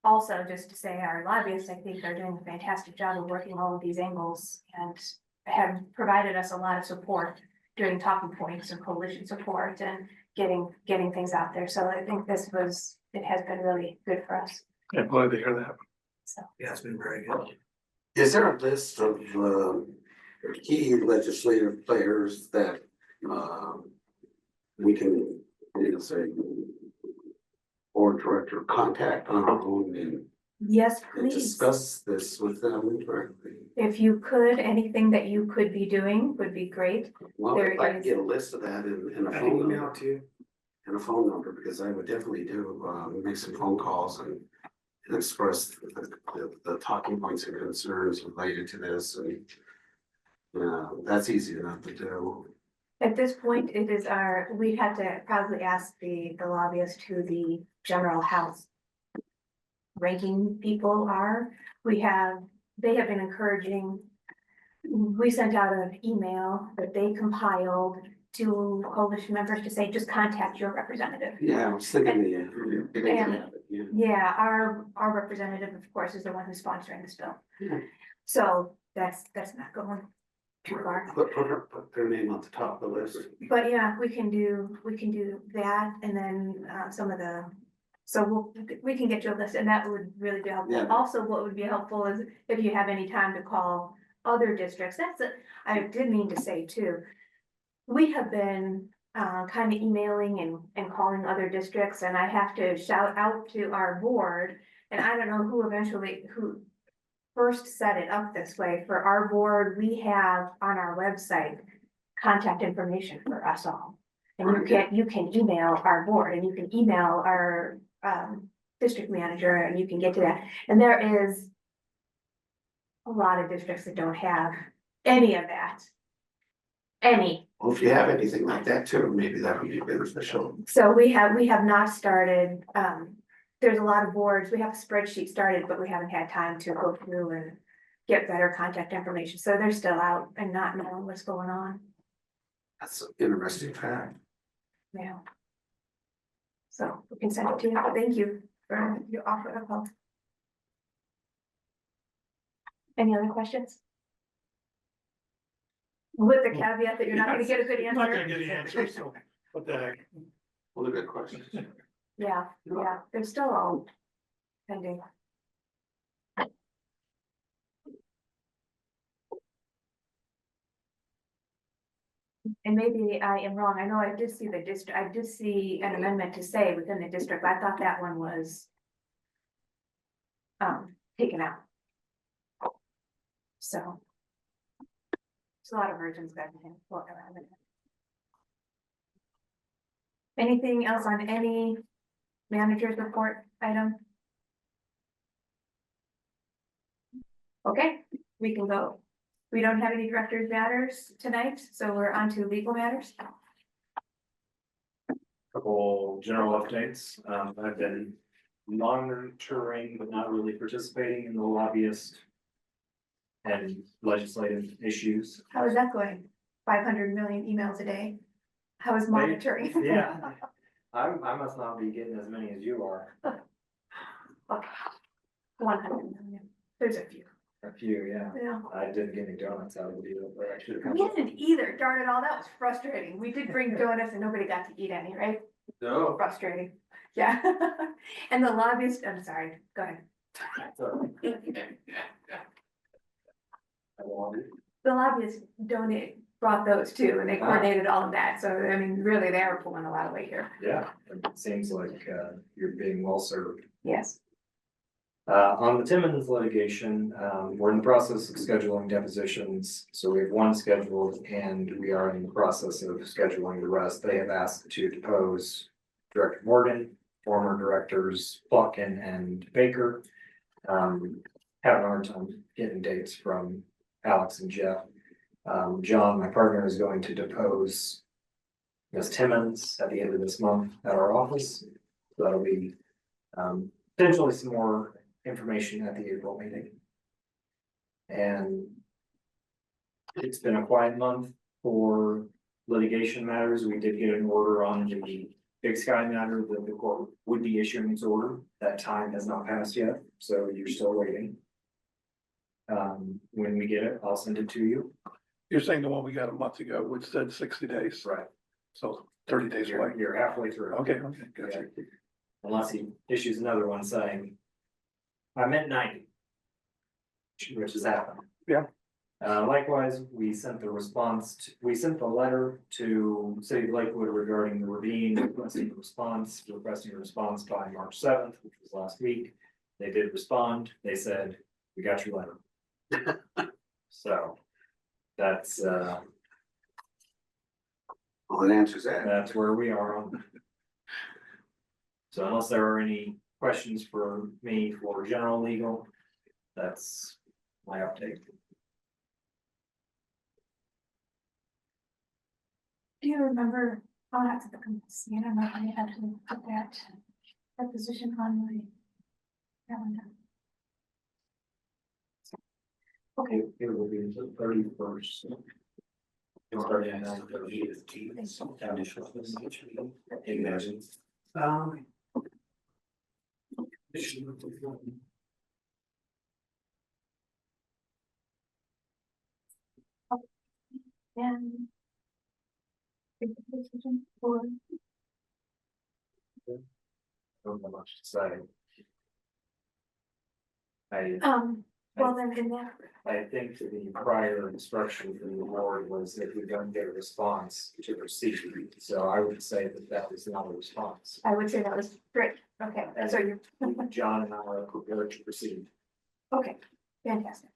also, just to say, our lobbyists, I think, are doing a fantastic job of working all of these angles and have provided us a lot of support during talking points and coalition support and getting things out there. So I think it has been really good for us. I'm glad to hear that. So. Yeah, it's been very good. Is there a list of key legislative players that we can, say, board director contact on our own and Yes, please. discuss this with them directly? If you could, anything that you could be doing would be great. Well, There if I could is- get a list of that and a I phone email number, too. because I would definitely make some phone calls and express the talking points and concerns related to this and. That's easy enough to do. At this point, it is we'd have to probably ask the lobbyists who the general house ranking people are. They have been encouraging, we sent out an email that they compiled to coalition members to say, just contact your representative. Yeah, I was thinking Yeah, our representative, of course, is the one who's sponsoring this bill. Yeah. So that's not going too far. Put their name on the top of the list. But yeah, we can do that and then we can get you a list and that would really be helpful. Yeah. Also, what would be helpful is if you have any time to call other districts. I did mean to say too. We have been kind of emailing and calling other districts and I have to shout out to our board. And I don't know who first set it up this way. For our board, we have on our website contact information for us all. And you can email our board and you can email our district manager and you can get to that. And there is a lot of districts that don't have any of that. Well, if you have anything like that too, maybe that would be beneficial. So we have not started, there's a lot of boards, we have a spreadsheet started, but we haven't had time to go through and get better contact information. So they're still out and not knowing what's going on. That's an interesting fact. Yeah. So we can send it to you. Thank you for your offer of help. Any other questions? With the caveat that you're not gonna get a good I'm not gonna answer. get an answer, so what the heck? Well, a good question. Yeah, they're still all pending. And maybe I am wrong. I know I did see I did see an amendment to say within the district. I thought that one was taken out. So there's a lot of versions back in floating around. Anything else on any manager's report item? Okay, we can go. We don't have any director's matters tonight, so we're on to legal matters. Couple general updates. I've been monitoring but not really participating in the lobbyist and legislative issues. How is that going? 500 million emails a day. How is monitoring? Yeah, I must not be getting as many as you are. Okay. 100 million. There's a few. A few, yeah. Yeah. I didn't get any donuts out of the deal, but I should have come. We didn't either. Darn it all. That was frustrating. We did bring donuts and nobody got to eat any, right? No. Frustrating. Yeah. And the lobbyist, I'm sorry, go ahead. The lobbyists brought those too, and they coordinated all of that. So, I mean, really, they are pulling a lot of weight here. Yeah, it seems like you're being well served. Yes. On the Timmons litigation, we're in the process of scheduling depositions, so we have one scheduled and we are in the process of scheduling the rest. They have asked to depose Director Morgan, former directors Plotkin and Baker. Having a hard time getting dates from Alex and Jeff. John, my partner, is going to depose Ms. Timmons at the end of this month at our office. So that'll be potentially some more information at the April meeting. And it's been a quiet month for litigation matters. We did get an order on the Big Sky matter that the court would be issuing its order. That time has not passed yet, so you're still waiting. When we get it, I'll send it to you. You're saying the one we got a month ago, which said 60 days, Right. so 30 days away. You're halfway through. Okay, gotcha. Unless he issues another one saying, I meant 90. Which has happened. Yeah. Likewise, we sent the letter to City of Lakewood regarding the ravine, requesting a response by March 7th, which was last week. They did respond. They said, we got your letter. So that's Well, it answers that. that's where we are on. So unless there are any questions for me for general legal, that's my update. Do you remember, I'll have to look and see, I don't know if I had to put that position on my calendar. Okay, It will be the 31st. Starting at 9:30. Um, and. Decision for, Don't have much to say. well, then in that, I think the prior instruction from the board was that we don't get a response to proceed, so I would say that that was not a response. I would say that was great, okay, so you're, John and I are prepared to proceed. okay, fantastic.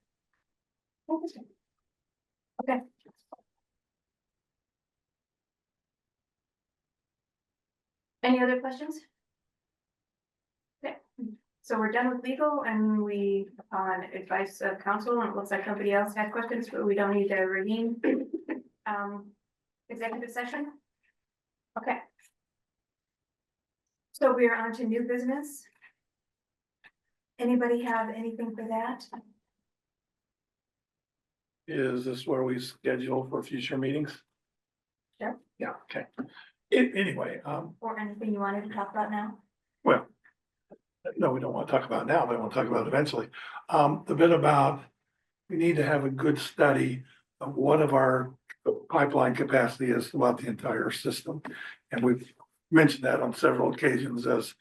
Fantastic. Okay. Any other questions? Okay, so we're done with legal and we, on advice of counsel, and it looks like somebody else had questions, but we don't need to review. Executive session? Okay. So we are on to new business. Anybody have anything for that? Is this where we schedule for future meetings? Sure. Yeah, okay. Anyway, Or anything you wanted to talk about now? well, no, we don't want to talk about it now, but I want to talk about it eventually. The bit about, we need to have a good study of what of our pipeline capacity is throughout the entire system. And we've mentioned that on several occasions as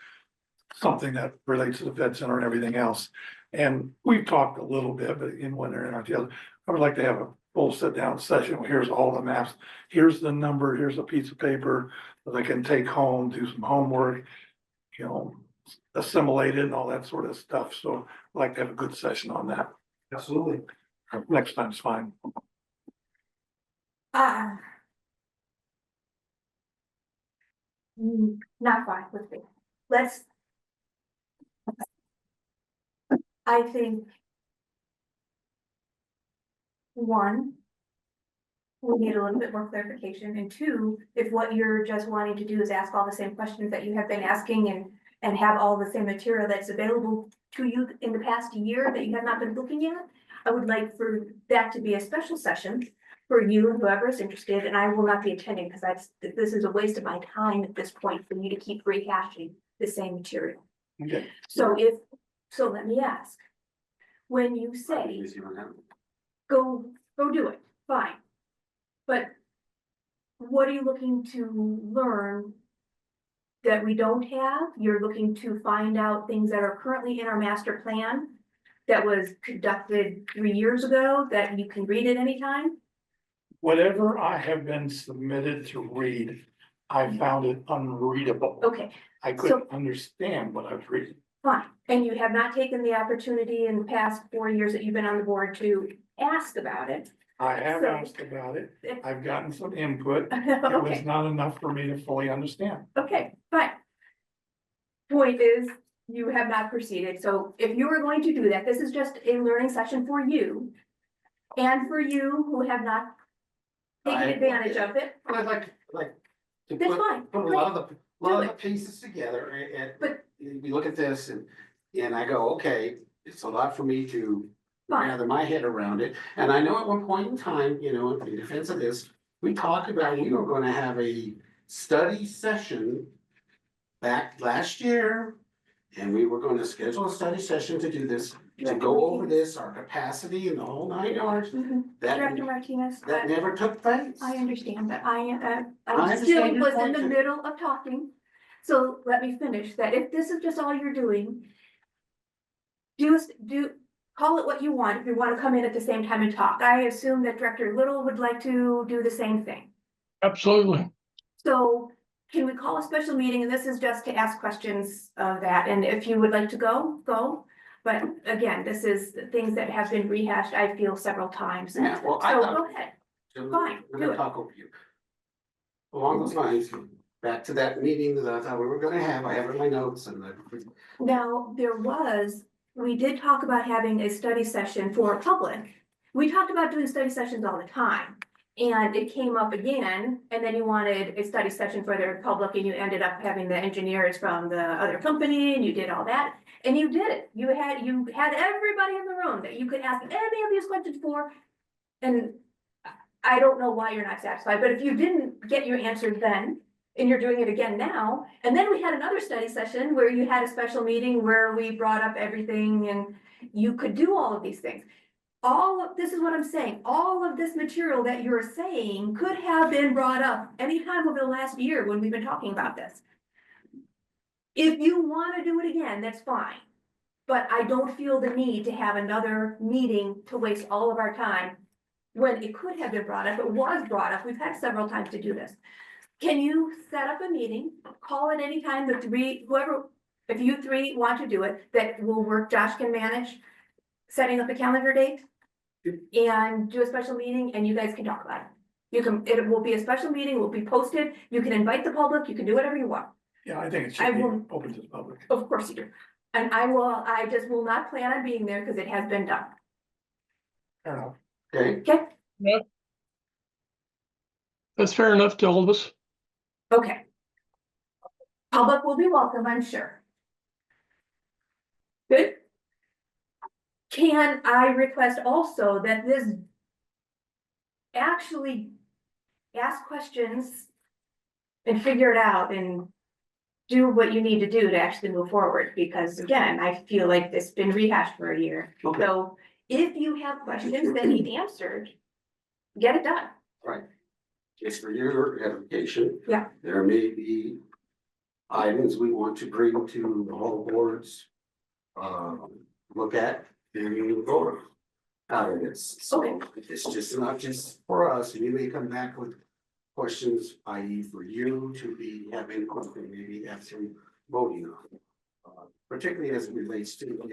something that relates to the Fed Center and everything else. And we've talked a little bit, but in one area or the other, I would like to have a full sit down session. Here's all the maps. Here's the number. Here's a piece of paper that I can take home, do some homework, you know, assimilate it and all that sort of stuff. So I'd like to have a good session on that. absolutely. Next time's fine. Not fine with me. Let's. I think. One. We need a little bit more clarification, and two, if what you're just wanting to do is ask all the same questions that you have been asking and have all the same material that's available to you in the past year that you have not been looking at, I would like for that to be a special session for you and whoever is interested, and I will not be attending because this is a waste of my time at this point for you to keep rehashing the same material. Okay. So let me ask, when you say, go do it, fine. But what are you looking to learn that we don't have? You're looking to find out things that are currently in our master plan that was conducted 3 years ago that you can read at any time? Whatever I have been submitted to read, I found it unreadable. Okay, I couldn't understand what I was reading. fine. And you have not taken the opportunity in the past 4 years that you've been on the board to ask about it? I have So- asked about it. I've gotten some input. It was Okay, not enough for me to fully understand. okay, fine. Point is, you have not proceeded, so if you were going to do that, this is just a learning session for you. And for you who have not taken advantage of it, I'd like to that's fine, put a great, lot of Do the pieces together and But- we look at this and I go, okay, it's a lot for me to fine, gather my head around it. And I know at one point in time, you know, in defense of this, we talked about, we were gonna have a study session back last year. And we were gonna schedule a study session to do this, to go over this, our capacity and the whole 9 yards. Mhm. That, Director Martinez, that never took place. I understand, but I understand still your was in point the too. middle of talking. So let me finish that. If this is just all you're doing, call it what you want, if you want to come in at the same time and talk. I assume that Director Little would like to do the same thing. Absolutely. So can we call a special meeting? And this is just to ask questions of that. And if you would like to go, go. But again, this is things that have been rehashed, I feel, several times. So Yeah, well, go ahead. I'm Fine, gonna do it. talk over you. Along those lines, back to that meeting that I thought we were gonna have, I have it in my notes and I. Now, we did talk about having a study session for public. We talked about doing study sessions all the time. And it came up again, and then you wanted a study session for the public, and you ended up having the engineers from the other company, and you did all that. And you did it. You had everybody in the room that you could ask any of these questions for. And I don't know why you're not satisfied, but if you didn't get your answers then, and you're doing it again now, and then we had another study session where you had a special meeting where we brought up everything and you could do all of these things. This is what I'm saying, all of this material that you're saying could have been brought up anytime over the last year when we've been talking about this. If you wanna do it again, that's fine. But I don't feel the need to have another meeting to waste all of our time when it could have been brought up, it was brought up, we've had several times to do this. Can you set up a meeting, call it any time, if you three want to do it, that will work, Josh can manage setting up a calendar date and do a special meeting and you guys can talk about it. It will be a special meeting, it will be posted, you can invite the public, you can do whatever you want. Yeah, I think it I should be will- open to the public. Of course you do. And I just will not plan on being there because it has been done. Fair enough. Okay, Okay, That's fair enough to all of us. okay. Public will be welcome, I'm sure. Good. Can I request also that this actually ask questions and figure it out and do what you need to do to actually move forward? Because again, I feel like it's been rehashed for a year. Okay. So if you have questions that need answered, get it done. right. Just for your edification. Yeah. There may be items we want to bring to all boards. Look at and move forward out of this. So Okay. it's just not just for us. You may come back with questions, i.e. for you to be having something maybe after voting on. Particularly as it relates to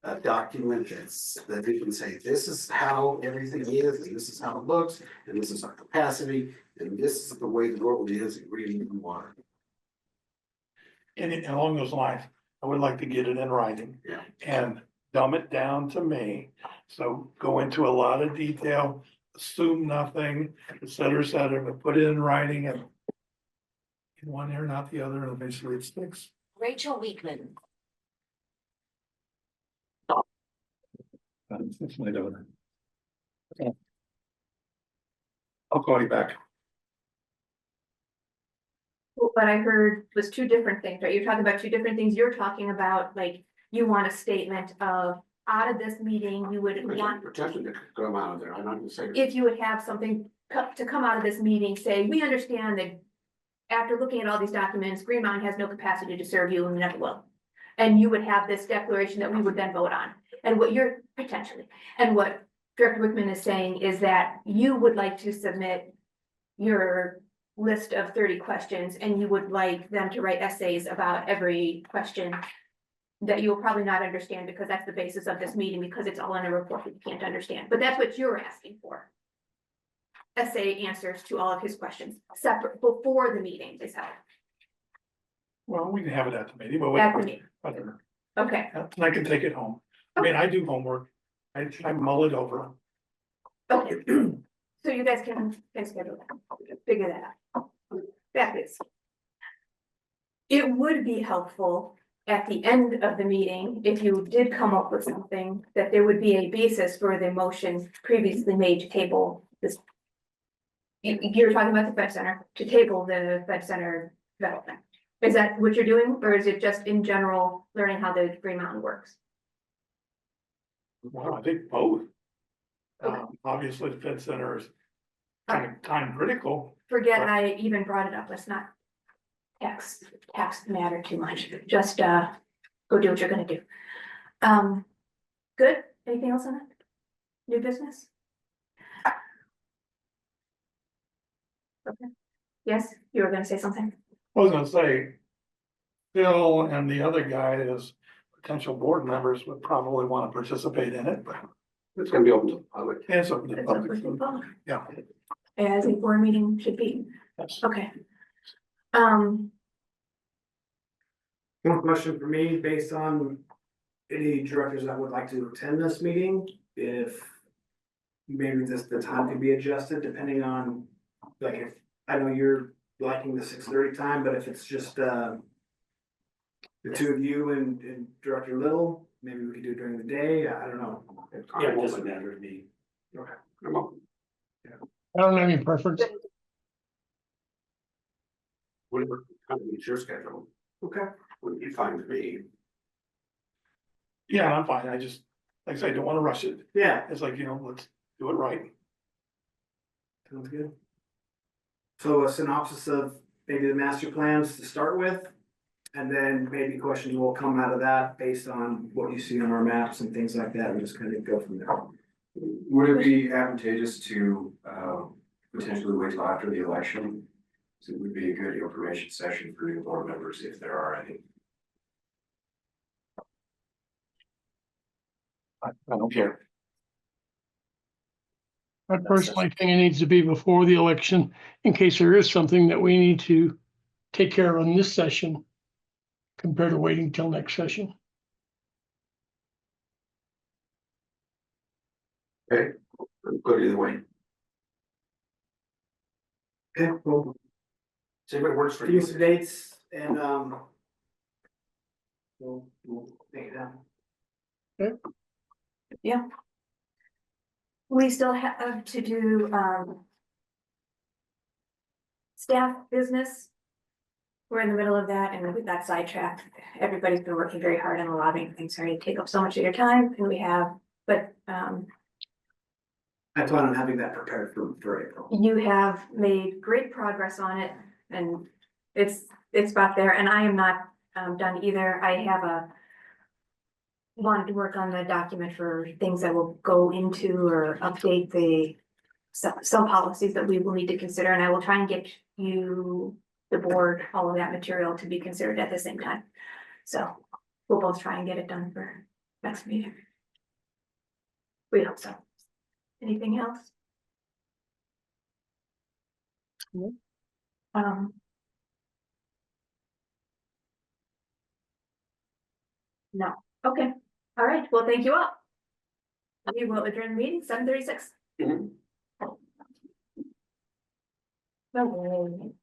a document that we can say, this is how everything is, and this is how it looks, and this is our capacity, and this is the way the world is, and we need water. And along those lines, I would like to get it in writing. Yeah. And dumb it down to me. So go into a lot of detail, assume nothing, et cetera, but put it in writing and in one ear, not the other, and basically it sticks. Rachel Weekman. It's my daughter. I'll call you back. What I heard was two different things, right? You're talking about two different things. You're talking about like, you want a statement of, out of this meeting, you would want, Protection to come out of there, I'm not gonna say. if you would have something to come out of this meeting, say, we understand that after looking at all these documents, Green Mountain has no capacity to serve you and never will. And you would have this declaration that we would then vote on, and what you're potentially, and what Director Wickman is saying is that you would like to submit your list of 30 questions, and you would like them to write essays about every question that you will probably not understand, because that's the basis of this meeting, because it's all in a report that you can't understand, but that's what you're asking for. Essay answers to all of his questions, separate, before the meeting is held. Well, we can have it at the meeting, but At the meeting. whatever. Okay, And I can take it home. I mean, I do homework. I mull it over. okay. So you guys can schedule that, figure that out. That is. It would be helpful at the end of the meeting, if you did come up with something, that there would be a basis for the motion previously made to table this. You're talking about the Fed Center, to table the Fed Center development. Is that what you're doing, or is it just in general learning how the Green Mountain works? Well, I think both. Okay. Obviously, the Fed Center is kind of time critical. Forget I even brought it up, let's not tax matter too much, just go do what you're gonna do. Good, anything else on that? New business? Okay, yes, you were gonna say something? I was gonna say, Phil and the other guy as potential board members would probably want to participate in it, but It's gonna be open to the public. it's open to the It's open public. to the public, Yeah, as a board meeting should be. Okay. One question for me, based on any directors that would like to attend this meeting, if maybe the time could be adjusted depending on, like, if, I know you're liking the 6:30 time, but if it's just, the two of you and Director Little, maybe we could do it during the day, I don't know. Yeah, it doesn't matter to me. I don't have any preference. Whatever, kind of meets your schedule, Okay. would be fine with me. Yeah, I'm fine. I just, like I said, I don't wanna rush it. Yeah, It's like, let's do it right. sounds good. So a synopsis of maybe the master plans to start with, and then maybe questions will come out of that based on what you see on our maps and things like that, and just kind of go from there. Would it be advantageous to potentially wait till after the election? So it would be a good information session for new board members if there are any. I don't care. I personally think it needs to be before the election in case there is something that we need to take care of in this session compared to waiting till next session. Okay, good either way. Okay, well, See if it works for give you. me some dates and, we'll make it happen. Yeah. We still have to do, staff business. We're in the middle of that and we got sidetracked. Everybody's been working very hard on the lobbying things, sorry to take up so much of your time, and we have, but, I plan on having that prepared for April. you have made great progress on it, and it's about there, and I am not, done either. I have wanted to work on the document for things that will go into or update the some policies that we will need to consider, and I will try and get you, the board, all of that material to be considered at the same time. So we'll both try and get it done for next meeting. We hope so. Anything else? No, okay, all right, well, thank you all. We will adjourn the meeting 7:36. Mhm. No.